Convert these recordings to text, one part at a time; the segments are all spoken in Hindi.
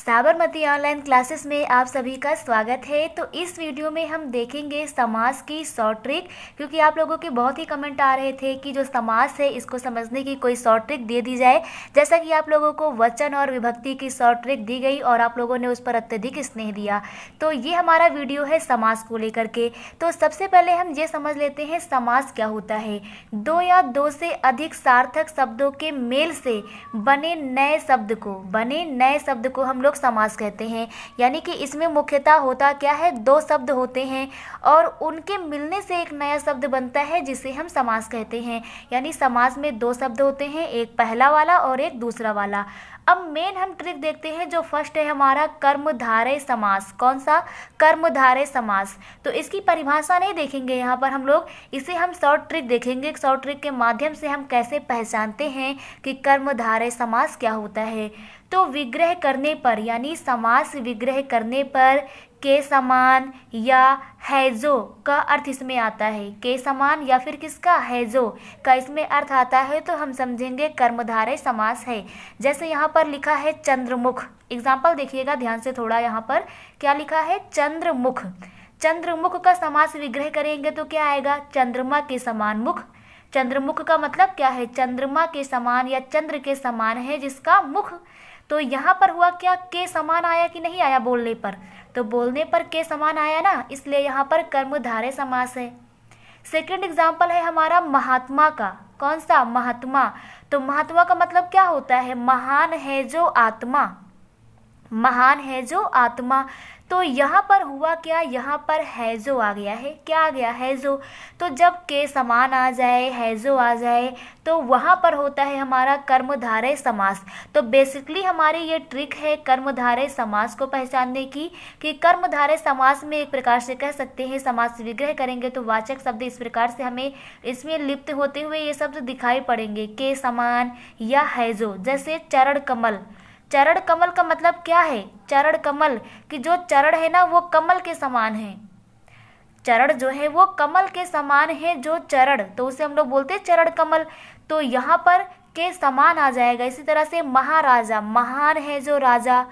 साबरमती ऑनलाइन क्लासेस में आप सभी का स्वागत है। तो इस वीडियो में हम देखेंगे समास की शॉर्ट ट्रिक, क्योंकि आप लोगों के बहुत ही कमेंट आ रहे थे कि जो समास है इसको समझने की कोई शॉर्ट ट्रिक दे दी जाए। जैसा कि आप लोगों को वचन और विभक्ति की शॉर्ट ट्रिक दी गई और आप लोगों ने उस पर अत्यधिक स्नेह दिया, तो ये हमारा वीडियो है समास को लेकर के। तो सबसे पहले हम ये समझ लेते हैं समास क्या होता है। दो या दो से अधिक सार्थक शब्दों के मेल से बने नए शब्द को हम लोग समास कहते हैं। यानी कि इसमें मुख्यतः होता क्या है, दो शब्द होते हैं और उनके मिलने से एक नया शब्द बनता है जिसे हम समास कहते हैं। यानी समास में दो शब्द होते हैं, एक पहला वाला और एक दूसरा वाला। अब मेन हम ट्रिक देखते हैं। जो फर्स्ट है हमारा कर्मधारय समास। कौन सा? कर्मधारय समास। तो इसकी परिभाषा नहीं देखेंगे यहाँ पर हम लोग, इसे हम शॉर्ट ट्रिक देखेंगे। शॉर्ट ट्रिक के माध्यम से हम कैसे पहचानते हैं कि कर्मधारय समास क्या होता है। तो विग्रह करने पर, यानी समास विग्रह करने पर के समान या हैजो का अर्थ इसमें आता है। के समान या फिर किसका? हैजो का इसमें अर्थ आता है, तो हम समझेंगे कर्मधारय समास है। जैसे यहाँ पर लिखा है चंद्रमुख। एग्जाम्पल देखिएगा ध्यान से थोड़ा। यहाँ पर क्या लिखा है? चंद्रमुख। चंद्रमुख का समास विग्रह करेंगे तो क्या आएगा? चंद्रमा के समान मुख। चंद्रमुख का मतलब क्या है? चंद्रमा के समान या चंद्र के समान है जिसका मुख। तो यहाँ पर हुआ क्या? के समान आया कि नहीं आया बोलने पर? तो बोलने पर के समान आया ना, इसलिए यहाँ पर कर्मधारय समास है। सेकंड एग्जाम्पल है हमारा महात्मा का। कौन सा? महात्मा। तो महात्मा का मतलब क्या होता है? महान है जो आत्मा। महान है जो आत्मा। तो यहाँ पर हुआ क्या? यहाँ पर हैजो आ गया है। क्या आ गया? हैजो। तो जब के समान आ जाए, हैजो आ जाए, तो वहाँ पर होता है हमारा कर्मधारय समास। तो बेसिकली हमारी ये ट्रिक है कर्मधारय समास को पहचानने की, कि कर्मधारय समास में एक प्रकार से कह सकते हैं समास विग्रह करेंगे तो वाचक शब्द इस प्रकार से हमें इसमें लिप्त होते हुए ये शब्द दिखाई पड़ेंगे, के समान या हैजो। जैसे चरण कमल। चरण कमल का मतलब क्या है? चरण कमल कि जो चरण है ना वो कमल के समान है। चरण जो है वो कमल के समान है, जो चरण, तो उसे हम लोग बोलते हैं चरण कमल। तो यहाँ पर के समान आ जाएगा। इसी तरह से महाराजा। महान है जो राजा।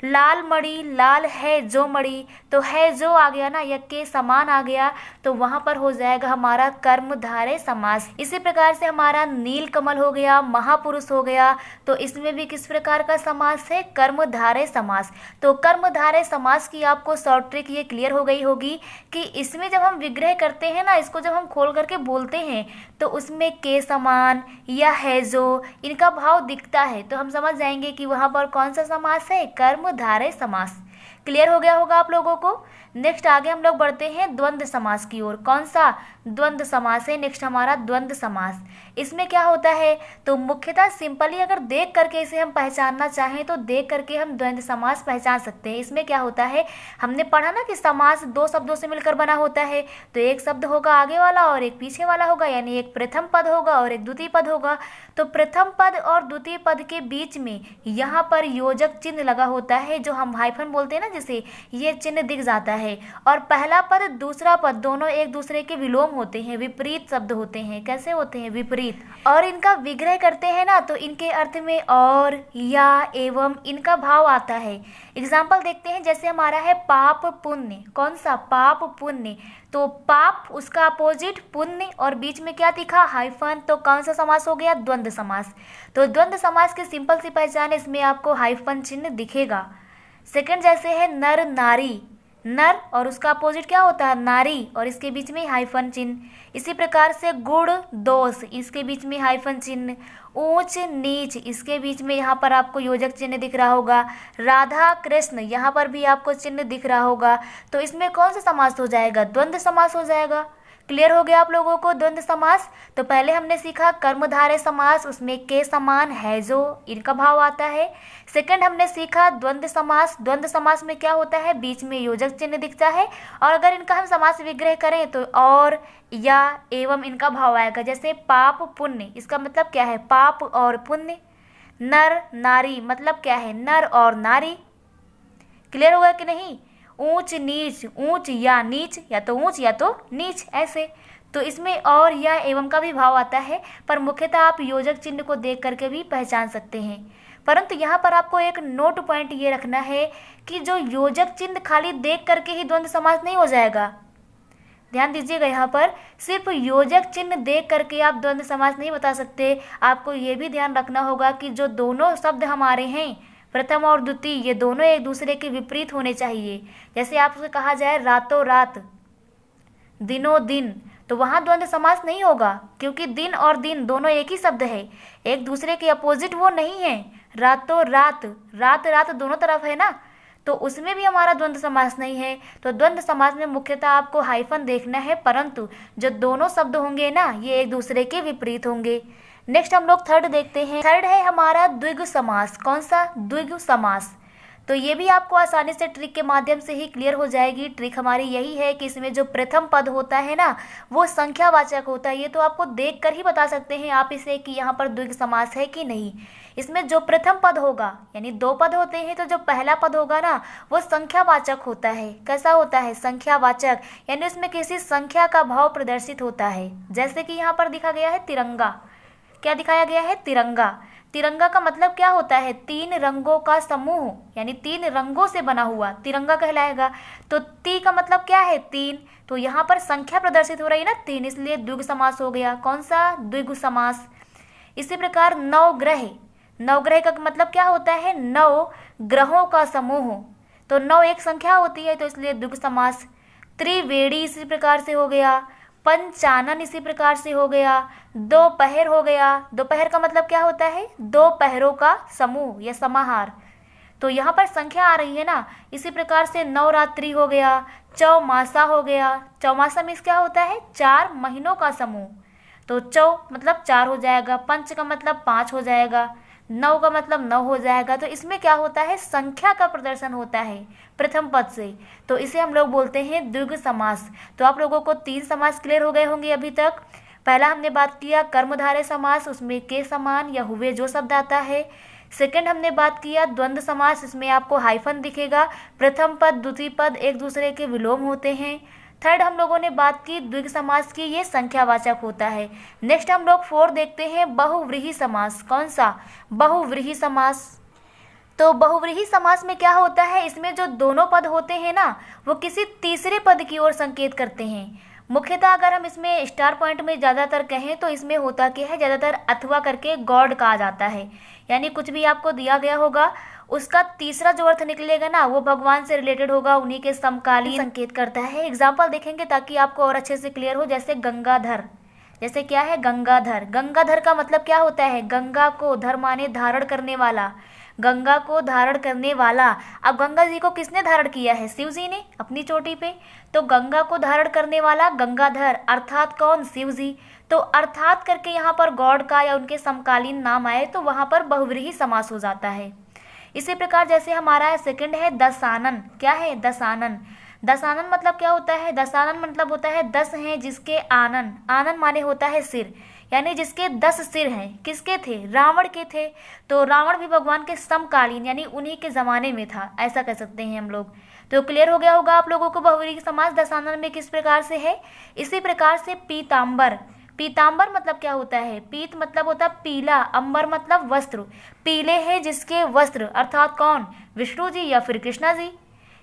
लाल मणि। लाल है जो मणि, तो है जो आ गया ना, या के समान आ गया, तो वहाँ पर हो जाएगा हमारा कर्मधारय समास। इसी प्रकार से हमारा नील कमल हो गया, महापुरुष हो गया, तो इसमें भी किस प्रकार का समास है? कर्मधारय समास। तो कर्मधारय समास की आपको शॉर्ट ट्रिक ये क्लियर हो गई होगी कि इसमें जब हम विग्रह करते हैं ना, इसको जब हम खोल करके बोलते हैं तो उसमें के समान या है जो इनका भाव दिखता है, तो हम समझ जाएंगे कि वहाँ पर कौन सा समास है? कर्मधारय समास। क्लियर हो गया होगा आप लोगों को। नेक्स्ट आगे हम लोग बढ़ते हैं द्वंद्व समास की ओर। कौन सा? द्वंद्व समास है नेक्स्ट हमारा द्वंद्व समास। इसमें क्या होता है? तो मुख्यतः सिंपली अगर देख करके इसे हम पहचानना चाहें तो देख करके हम द्वंद्व समास पहचान सकते हैं। इसमें क्या होता है? हमने पढ़ा ना कि समास दो शब्दों से मिलकर बना होता है। तो एक शब्द होगा आगे वाला और एक पीछे वाला होगा, यानी एक प्रथम पद होगा और एक द्वितीय पद होगा। तो प्रथम पद और द्वितीय पद के बीच में यहाँ पर योजक चिन्ह लगा होता है, जो हम हाइफन बोलते हैं ना, जिसे ये चिन्ह दिख जाता है। और पहला पद दूसरा पद दोनों एक दूसरे के विलोम होते हैं, विपरीत शब्द होते हैं। कैसे होते हैं? विपरीत। और इनका विग्रह करते हैं ना, तो इनके अर्थ में और, या, एवं इनका भाव आता है। एग्जाम्पल देखते हैं। जैसे हमारा है पाप पुण्य। कौन सा? पाप पुण्य। तो पाप उसका अपोजिट, पुण्य, और बीच में क्या दिखा? हाइफन। तो कौन सा समास हो गया? द्वंद्व समास। तो द्वंद्व समास की सिंपल सी पहचान, इसमें आपको हाइफन चिन्ह दिखेगा। सेकंड जैसे है नर नारी। नर और उसका अपोजिट क्या होता है? नारी, और इसके बीच में हाइफन चिन्ह। इसी प्रकार से गुण दोष, इसके बीच में हाइफन चिन्ह। ऊंच नीच, इसके बीच में यहाँ पर आपको योजक चिन्ह दिख रहा होगा। राधा कृष्ण, यहाँ पर भी आपको चिन्ह दिख रहा होगा। तो इसमें कौन सा समास हो जाएगा? द्वंद्व समास हो जाएगा। क्लियर हो गया आप लोगों को द्वंद्व समास। तो पहले हमने सीखा कर्मधारय समास, उसमें के समान है जो इनका भाव आता है। सेकंड हमने सीखा द्वंद्व समास। द्वंद्व समास में क्या होता है? बीच में योजक चिन्ह दिखता है, और अगर इनका हम समास विग्रह करें तो और, या, एवं इनका भाव आएगा। जैसे पाप पुण्य, इसका मतलब क्या है? पाप और पुण्य। नर नारी मतलब क्या है? नर और नारी। क्लियर होगा कि नहीं? ऊंच नीच, ऊंच या नीच, या तो ऊंच या तो नीच, ऐसे। तो इसमें और या एवं का भी भाव आता है, पर मुख्यतः आप योजक चिन्ह को देख करके भी पहचान सकते हैं। परंतु यहाँ पर आपको एक नोट पॉइंट ये रखना है कि जो योजक चिन्ह खाली देख करके ही द्वंद्व समास नहीं हो जाएगा। ध्यान दीजिएगा, यहाँ पर सिर्फ योजक चिन्ह देख करके आप द्वंद्व समास नहीं बता सकते। आपको ये भी ध्यान रखना होगा कि जो दोनों शब्द हमारे हैं, प्रथम और द्वितीय, ये दोनों एक दूसरे के विपरीत होने चाहिए। जैसे आपसे कहा जाए रातों रात, दिनों दिन, तो वहाँ द्वंद्व समास नहीं होगा, क्योंकि दिन और दिन दोनों एक ही शब्द है, एक दूसरे के अपोजिट वो नहीं है। रातों रात, रात रात दोनों तरफ है ना, तो उसमें भी हमारा द्वंद्व समास नहीं है। तो द्वंद्व समास में मुख्यतः आपको हाइफन देखना है, परंतु जो दोनों शब्द होंगे ना, ये एक दूसरे के विपरीत होंगे। नेक्स्ट हम लोग थर्ड देखते हैं। थर्ड है हमारा द्विगु समास। कौन सा? द्विगु समास। तो ये भी आपको आसानी से ट्रिक के माध्यम से ही क्लियर हो जाएगी। ट्रिक हमारी यही है कि इसमें जो प्रथम पद होता है ना, वो संख्यावाचक होता है। ये तो आपको देख कर ही बता सकते हैं आप इसे कि यहाँ पर द्विगु समास है कि नहीं। इसमें जो प्रथम पद होगा, यानी दो पद होते हैं, तो जो पहला पद होगा ना, वो संख्यावाचक होता है। कैसा होता है? संख्यावाचक, यानी उसमें किसी संख्या का भाव प्रदर्शित होता है। जैसे कि यहाँ पर दिखा गया है तिरंगा। क्या दिखाया गया है? तिरंगा। तिरंगा का मतलब क्या होता है? तीन रंगों का समूह, यानी तीन रंगों से बना हुआ तिरंगा कहलाएगा। तो ती का मतलब क्या है? तीन। तो यहाँ पर संख्या प्रदर्शित हो रही है ना, तीन, इसलिए द्विगु समास हो गया। कौन सा? द्विगु समास। इसी प्रकार नवग्रह। नवग्रह का मतलब क्या होता है? नौ ग्रहों का समूह। तो नौ एक संख्या होती है, तो इसलिए द्विगु समास। त्रिवेणी इसी प्रकार से हो गया। पंचानन इसी प्रकार से हो गया। दोपहर हो गया। दोपहर का मतलब क्या होता है? दो पहरों का समूह या समाहार। तो यहाँ पर संख्या आ रही है ना। इसी प्रकार से नवरात्रि हो गया। चौमासा हो गया। चौमासा में क्या होता है? चार महीनों का समूह। तो चौ मतलब चार हो जाएगा, पंच का मतलब पाँच हो जाएगा, नौ का मतलब नौ हो जाएगा। तो इसमें क्या होता है? संख्या का प्रदर्शन होता है प्रथम पद से, तो इसे हम लोग बोलते हैं द्विगु समास। तो आप लोगों को तीन समास क्लियर हो गए होंगे अभी तक। पहला हमने बात किया कर्मधारय समास, उसमें के समान या हुए जो शब्द आता है। सेकंड हमने बात किया द्वंद्व समास, इसमें आपको हाइफन दिखेगा, प्रथम पद द्वितीय पद एक दूसरे के विलोम होते हैं। थर्ड हम लोगों ने बात की द्विगु समास की, ये संख्यावाचक होता है। नेक्स्ट हम लोग फोर देखते हैं बहुव्रीहि समास। कौन सा? बहुव्रीहि समास। तो बहुव्रीहि समास में क्या होता है? इसमें जो दोनों पद होते हैं ना, वो किसी तीसरे पद की ओर संकेत करते हैं। मुख्यतः अगर हम इसमें स्टार पॉइंट में ज़्यादातर कहें तो इसमें होता क्या है? ज़्यादातर अथवा करके गॉड कहा जाता है, यानी कुछ भी आपको दिया गया होगा उसका तीसरा जो अर्थ निकलेगा ना, वो भगवान से रिलेटेड होगा, उन्हीं के समकालीन संकेत करता है। एग्जाम्पल देखेंगे ताकि आपको और अच्छे से क्लियर हो। जैसे गंगाधर, जैसे क्या है? गंगाधर। गंगाधर का मतलब क्या होता है? गंगा को, धर माने धारण करने वाला, गंगा को धारण करने वाला। अब गंगा जी को किसने धारण किया है? शिव जी ने अपनी चोटी पे। तो गंगा को धारण करने वाला गंगाधर, अर्थात कौन? शिव जी। तो अर्थात करके यहाँ पर गॉड का या उनके समकालीन नाम आए तो वहाँ पर बहुव्रीहि समास हो जाता है। इसी प्रकार जैसे हमारा सेकंड है दशानन। क्या है? दशानन। दशानन मतलब क्या होता है? दशानन मतलब होता है 10 हैं जिसके आनन। आनन माने होता है सिर, यानी जिसके 10 सिर हैं। किसके थे? रावण के थे। तो रावण भी भगवान के समकालीन, यानी उन्हीं के ज़माने में था, ऐसा कह सकते हैं हम लोग। तो क्लियर हो गया होगा आप लोगों को बहुव्रीहि समास दशानन में किस प्रकार से है। इसी प्रकार से पीताम्बर। पीताम्बर मतलब क्या होता है? पीत मतलब होता है पीला, अंबर मतलब वस्त्र। पीले हैं जिसके वस्त्र, अर्थात कौन? विष्णु जी या फिर कृष्णा जी।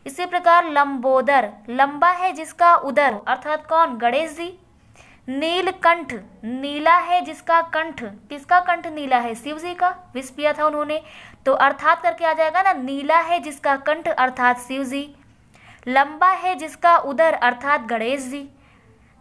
इसी प्रकार लंबोदर, लंबा है जिसका उदर, अर्थात कौन? गणेश जी। नीलकंठ, नीला है जिसका कंठ, किसका कंठ नीला है? शिव जी का, विष पिया था उन्होंने। तो अर्थात करके आ जाएगा ना, नीला है जिसका कंठ अर्थात शिव जी, लंबा है जिसका उदर अर्थात गणेश जी,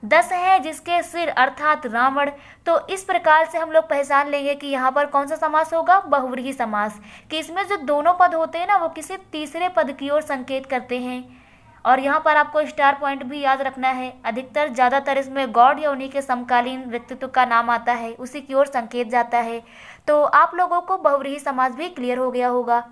10 है जिसके सिर अर्थात रावण। तो इस प्रकार से हम लोग पहचान लेंगे कि यहाँ पर कौन सा समास होगा? बहुव्रीहि समास। कि इसमें जो दोनों पद होते हैं ना, वो किसी तीसरे पद की ओर संकेत करते हैं। और यहाँ पर आपको स्टार पॉइंट भी याद रखना है। अधिकतर ज़्यादातर इसमें गॉड या उन्हीं के समकालीन व्यक्तित्व का नाम आता है, उसी की ओर संकेत जाता है। तो आप लोगों को बहुव्रीहि समास भी क्लियर हो गया होगा।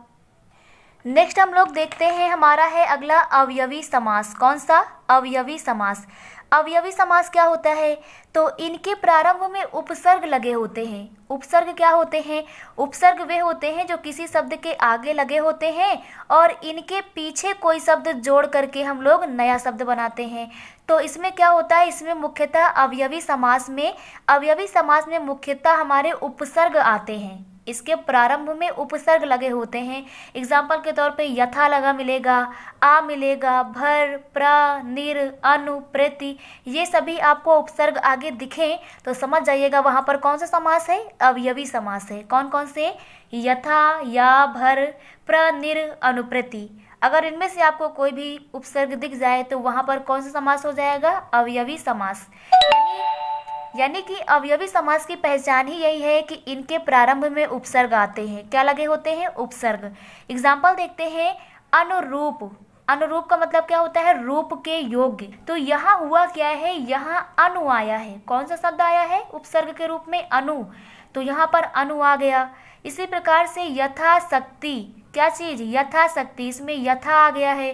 नेक्स्ट हम लोग देखते हैं, हमारा है अगला अवयवी समास। कौन सा? अवयवी समास। अवयवी समास क्या होता है? तो इनके प्रारंभ में उपसर्ग लगे होते हैं। उपसर्ग क्या होते हैं? उपसर्ग वे होते हैं जो किसी शब्द के आगे लगे होते हैं और इनके पीछे कोई शब्द जोड़ करके हम लोग नया शब्द बनाते हैं। तो इसमें क्या होता है? इसमें मुख्यतः अवयवी समास में मुख्यतः हमारे उपसर्ग आते हैं। इसके प्रारंभ में उपसर्ग लगे होते हैं। एग्जाम्पल के तौर पे यथा लगा मिलेगा, आ मिलेगा, भर, प्र, निर, अनु, प्रति, ये सभी आपको उपसर्ग आगे दिखें तो समझ जाइएगा वहाँ पर कौन सा समास है, अवयवी समास है। कौन कौन से, यथा, या, भर, प्र, निर, अनु, प्रति। अगर इनमें से आपको कोई भी उपसर्ग दिख जाए तो वहाँ पर कौन सा समास हो जाएगा, अवयवी समास। यानी कि अवयवी समास की पहचान ही यही है कि इनके प्रारंभ में उपसर्ग आते हैं। क्या लगे होते हैं, उपसर्ग। एग्जाम्पल देखते हैं, अनुरूप। अनुरूप का मतलब क्या होता है, रूप के योग्य। तो यहाँ हुआ क्या है, यहाँ अनु आया है। कौन सा शब्द आया है उपसर्ग के रूप में, अनु, तो यहाँ पर अनु आ गया। इसी प्रकार से यथाशक्ति, क्या चीज, यथाशक्ति, इसमें यथा आ गया है।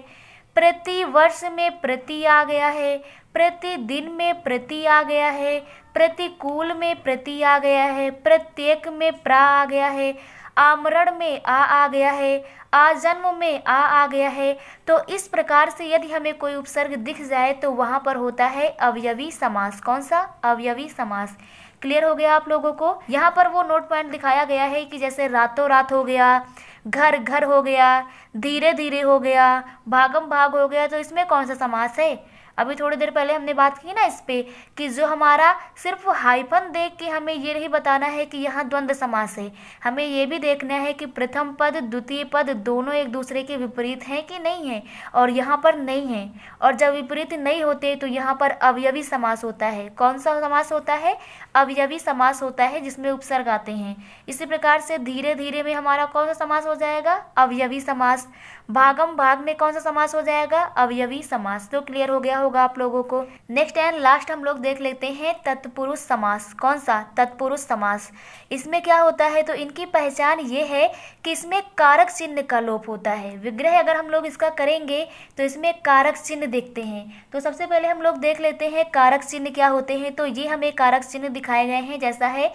प्रति वर्ष में प्रति आ गया है, प्रतिदिन में प्रति आ गया है, प्रतिकूल में प्रति आ गया है, प्रत्येक में प्रा आ गया है, आमरण में आ गया है, आजन्म में आ गया है। तो इस प्रकार से यदि हमें कोई उपसर्ग दिख जाए तो वहाँ पर होता है अवयवी समास। कौन सा, अवयवी समास। क्लियर हो गया आप लोगों को। यहाँ पर वो नोट पॉइंट दिखाया गया है कि जैसे रातों रात हो गया, घर घर हो गया, धीरे धीरे हो गया, भागम भाग हो गया, तो इसमें कौन सा समास है। अभी थोड़ी देर पहले हमने बात की ना इस पे कि जो हमारा सिर्फ हाइफन देख के हमें ये नहीं बताना है कि यहाँ द्वंद्व समास है, हमें ये भी देखना है कि प्रथम पद द्वितीय पद दोनों एक दूसरे के विपरीत हैं कि नहीं है, और यहाँ पर नहीं है। और जब विपरीत नहीं होते तो यहाँ पर अवयवी समास होता है। कौन सा समास होता है, अवयवी समास होता है, जिसमें उपसर्ग आते हैं। इसी प्रकार से धीरे धीरे में हमारा कौन सा समास हो जाएगा, अवयवी समास। भागम भाग में कौन सा समास हो जाएगा, अवयवी समास। तो क्लियर हो गया होगा आप लोगों को। नेक्स्ट एंड लास्ट हम लोग देख लेते हैं तत्पुरुष समास। कौन सा, तत्पुरुष समास। इसमें क्या होता है, तो इनकी पहचान ये है कि इसमें कारक चिन्ह का लोप होता है। विग्रह अगर हम लोग इसका करेंगे तो इसमें कारक चिन्ह देखते हैं। तो सबसे पहले हम लोग देख लेते हैं कारक चिन्ह क्या होते हैं। तो ये हमें कारक चिन्ह दिखाए गए हैं, जैसा है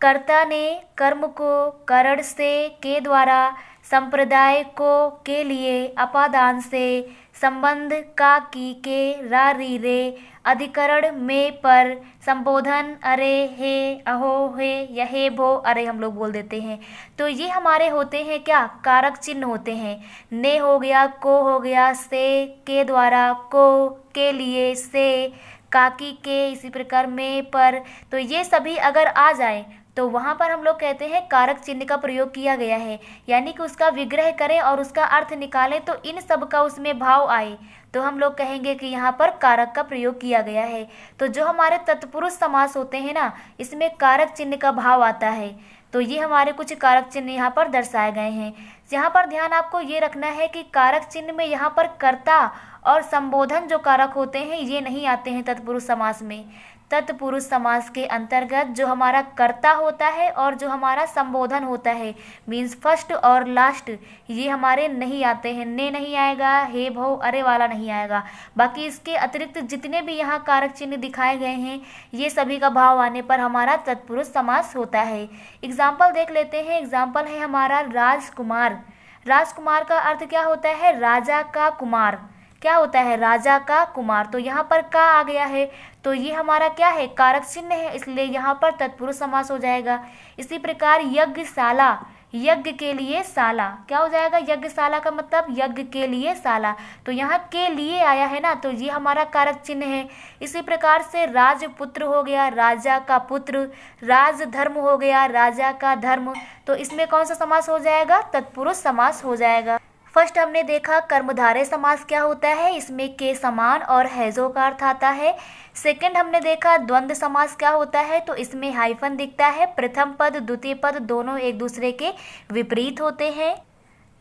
कर्ता ने कर्म को करण से के द्वारा, संप्रदाय को के लिए, अपादान से, संबंध का की के, रा री रे, अधिकरण में पर, संबोधन अरे हे, अहो हे, यहे भो, अरे हम लोग बोल देते हैं। तो ये हमारे होते हैं क्या, कारक चिन्ह होते हैं। ने हो गया, को हो गया, से के द्वारा, को के लिए, से काकी के, इसी प्रकार में पर। तो ये सभी अगर आ जाए तो वहाँ पर हम लोग कहते हैं कारक चिन्ह का प्रयोग किया गया है। यानी कि उसका विग्रह करें और उसका अर्थ निकालें तो इन सब का उसमें भाव आए तो हम लोग कहेंगे कि यहाँ पर कारक का प्रयोग किया गया है। तो जो हमारे तत्पुरुष समास होते हैं ना, इसमें कारक चिन्ह का भाव आता है। तो ये हमारे कुछ कारक चिन्ह यहाँ पर दर्शाए गए हैं। यहाँ पर ध्यान आपको ये रखना है कि कारक चिन्ह में यहाँ पर कर्ता और संबोधन जो कारक होते हैं ये नहीं आते हैं तत्पुरुष समास में। तत्पुरुष समास के अंतर्गत जो हमारा कर्ता होता है और जो हमारा संबोधन होता है, मीन्स फर्स्ट और लास्ट, ये हमारे नहीं आते हैं। ने नहीं आएगा, हे भव अरे वाला नहीं आएगा। बाकी इसके अतिरिक्त जितने भी यहाँ कारक चिन्ह दिखाए गए हैं ये सभी का भाव आने पर हमारा तत्पुरुष समास होता है। एग्जाम्पल देख लेते हैं। एग्जाम्पल है हमारा राजकुमार। राजकुमार का अर्थ क्या होता है, राजा का कुमार। क्या होता है, राजा का कुमार। तो यहाँ पर का आ गया है तो ये हमारा क्या है, कारक चिन्ह है, इसलिए यहाँ पर तत्पुरुष समास हो जाएगा। इसी प्रकार यज्ञशाला, यज्ञ के लिए शाला, क्या हो जाएगा, यज्ञशाला का मतलब यज्ञ के लिए शाला। तो यहाँ के लिए आया है ना, तो ये हमारा कारक चिन्ह है। इसी प्रकार से राजपुत्र हो गया, राजा का पुत्र। राजधर्म हो गया, राजा का धर्म। तो इसमें कौन सा समास हो जाएगा, तत्पुरुष समास हो जाएगा। फर्स्ट हमने देखा कर्मधारय समास क्या होता है, इसमें के समान और हैजो का अर्थ आता है। सेकंड हमने देखा द्वंद्व समास क्या होता है, तो इसमें हाइफन दिखता है। प्रथम पद द्वितीय पद दोनों एक दूसरे के विपरीत होते हैं।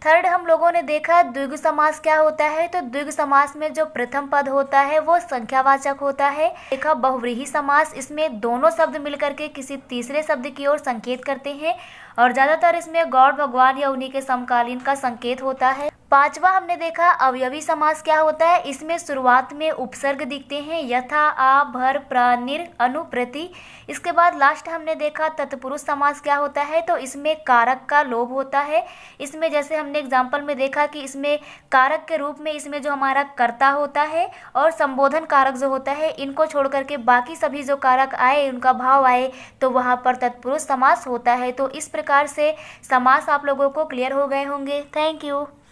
थर्ड हम लोगों ने देखा द्विगु समास क्या होता है, तो द्विगु समास में जो प्रथम पद होता है वो संख्यावाचक होता है। देखा बहुव्रीहि समास, इसमें दोनों शब्द मिलकर के किसी तीसरे शब्द की ओर संकेत करते हैं और ज़्यादातर इसमें गॉड भगवान या उन्हीं के समकालीन का संकेत होता है। पांचवा हमने देखा अवयवी समास क्या होता है। इसमें शुरुआत में उपसर्ग दिखते हैं, यथा, आ, भर, प्र, निर, अनु, प्रति। इसके बाद लास्ट हमने देखा तत्पुरुष समास क्या होता है। तो इसमें कारक का लोभ होता है। इसमें जैसे हमने एग्जाम्पल में देखा कि इसमें कारक के रूप में इसमें जो हमारा कर्ता होता है और संबोधन कारक जो होता है, इनको छोड़ करके बाकी सभी जो कारक आए उनका भाव आए तो वहाँ पर तत्पुरुष समास होता है। तो इस प्रकार से समास आप लोगों को क्लियर हो गए होंगे। Thank you.